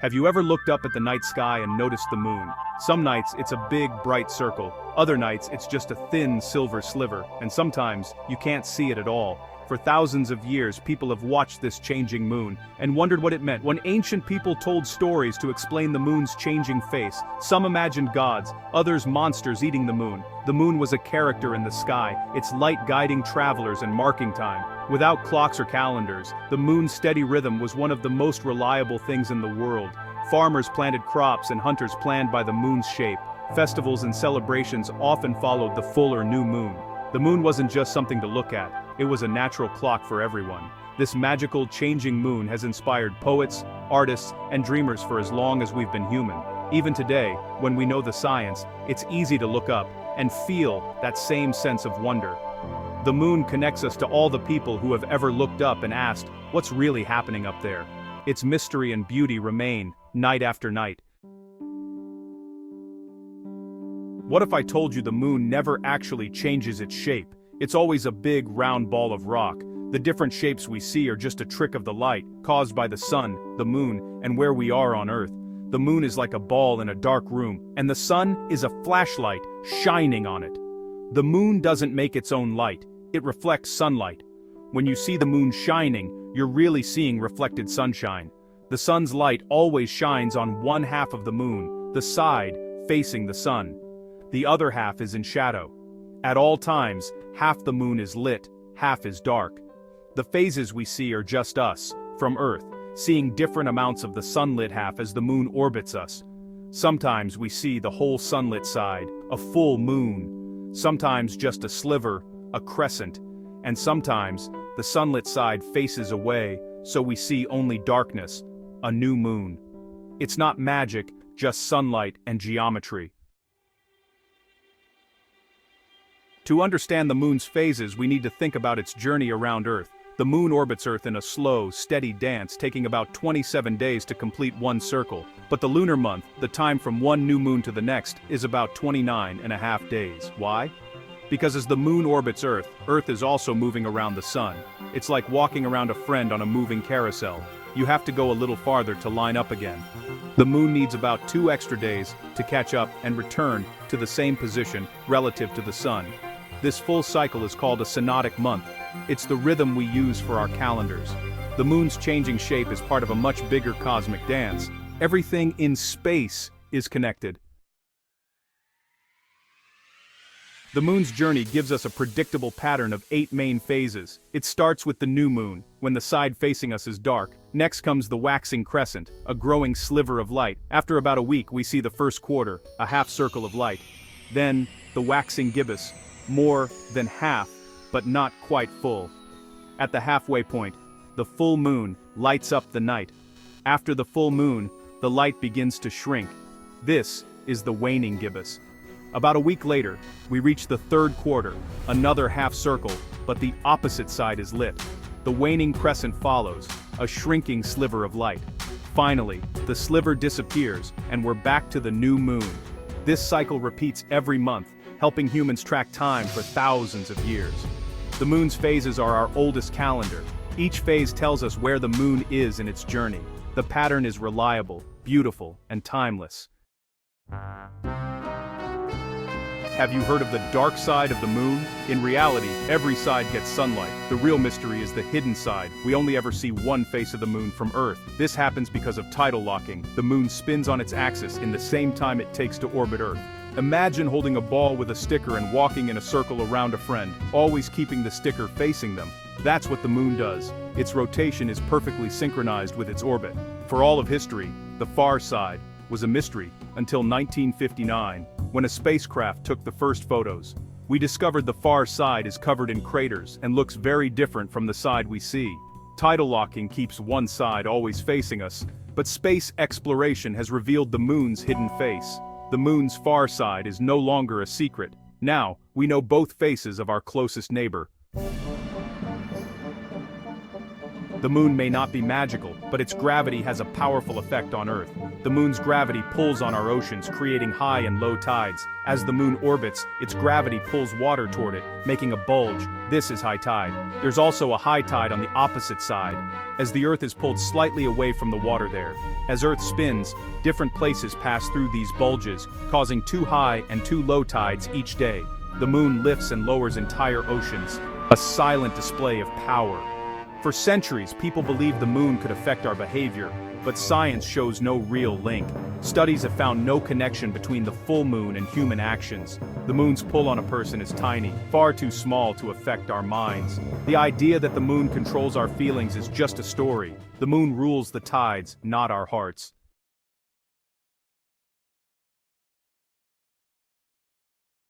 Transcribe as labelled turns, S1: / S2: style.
S1: Have you ever looked up at the night sky and noticed the moon? Some nights it's a big, bright circle, other nights it's just a thin silver sliver, and sometimes you can't see it at all. For thousands of years people have watched this changing moon and wondered what it meant. When ancient people told stories to explain the moon's changing face, some imagined gods, others monsters eating the moon. The moon was a character in the sky, its light guiding travelers and marking time. Without clocks or calendars, the moon's steady rhythm was one of the most reliable things in the world. Farmers planted crops and hunters planned by the moon's shape. Festivals and celebrations often followed the full or new moon. The moon wasn't just something to look at, it was a natural clock for everyone. This magical, changing moon has inspired poets, artists, and dreamers for as long as we've been human. Even today, when we know the science, it's easy to look up and feel that same sense of wonder. The moon connects us to all the people who have ever looked up and asked, what's really happening up there? Its mystery and beauty remain, night after night. What if I told you the moon never actually changes its shape? It's always a big, round ball of rock. The different shapes we see are just a trick of the light, caused by the sun, the moon, and where we are on Earth. The moon is like a ball in a dark room, and the sun is a flashlight shining on it. The moon doesn't make its own light, it reflects sunlight. When you see the moon shining, you're really seeing reflected sunshine. The sun's light always shines on one half of the moon, the side facing the sun. The other half is in shadow. At all times, half the moon is lit, half is dark. The phases we see are just us, from Earth, seeing different amounts of the sunlit half as the moon orbits us. Sometimes we see the whole sunlit side, a full moon. Sometimes just a sliver, a crescent. And sometimes, the sunlit side faces away, so we see only darkness, a new moon. It's not magic, just sunlight and geometry. To understand the moon's phases, we need to think about its journey around Earth. The moon orbits Earth in a slow, steady dance, taking about 27 days to complete one circle. But the lunar month, the time from one new moon to the next, is about 29.5 days. Why? Because as the moon orbits Earth, Earth is also moving around the sun. It's like walking around a friend on a moving carousel. You have to go a little farther to line up again. The moon needs about 2 extra days to catch up and return to the same position relative to the sun. This full cycle is called a synodic month. It's the rhythm we use for our calendars. The moon's changing shape is part of a much bigger cosmic dance. Everything in space is connected. The moon's journey gives us a predictable pattern of 8 main phases. It starts with the new moon, when the side facing us is dark. Next comes the waxing crescent, a growing sliver of light. After about a week we see the first quarter, a half circle of light. Then, the waxing gibbous, more than half, but not quite full. At the halfway point, the full moon lights up the night. After the full moon, the light begins to shrink. This is the waning gibbous. About a week later, we reach the third quarter, another half circle, but the opposite side is lit. The waning crescent follows, a shrinking sliver of light. Finally, the sliver disappears, and we're back to the new moon. This cycle repeats every month, helping humans track time for thousands of years. The moon's phases are our oldest calendar. Each phase tells us where the moon is in its journey. The pattern is reliable, beautiful, and timeless. Have you heard of the dark side of the moon? In reality, every side gets sunlight. The real mystery is the hidden side. We only ever see one face of the moon from Earth. This happens because of tidal locking. The moon spins on its axis in the same time it takes to orbit Earth. Imagine holding a ball with a sticker and walking in a circle around a friend, always keeping the sticker facing them. That's what the moon does. Its rotation is perfectly synchronized with its orbit. For all of history, the far side was a mystery until 1959, when a spacecraft took the first photos. We discovered the far side is covered in craters and looks very different from the side we see. Tidal locking keeps one side always facing us, but space exploration has revealed the moon's hidden face. The moon's far side is no longer a secret. Now, we know both faces of our closest neighbor. The moon may not be magical, but its gravity has a powerful effect on Earth. The moon's gravity pulls on our oceans, creating high and low tides. As the moon orbits, its gravity pulls water toward it, making a bulge. This is high tide. There's also a high tide on the opposite side, as the Earth is pulled slightly away from the water there. As Earth spins, different places pass through these bulges, causing two high and two low tides each day. The moon lifts and lowers entire oceans, a silent display of power. For centuries, people believed the moon could affect our behavior, but science shows no real link. Studies have found no connection between the full moon and human actions. The moon's pull on a person is tiny, far too small to affect our minds. The idea that the moon controls our feelings is just a story. The moon rules the tides, not our hearts.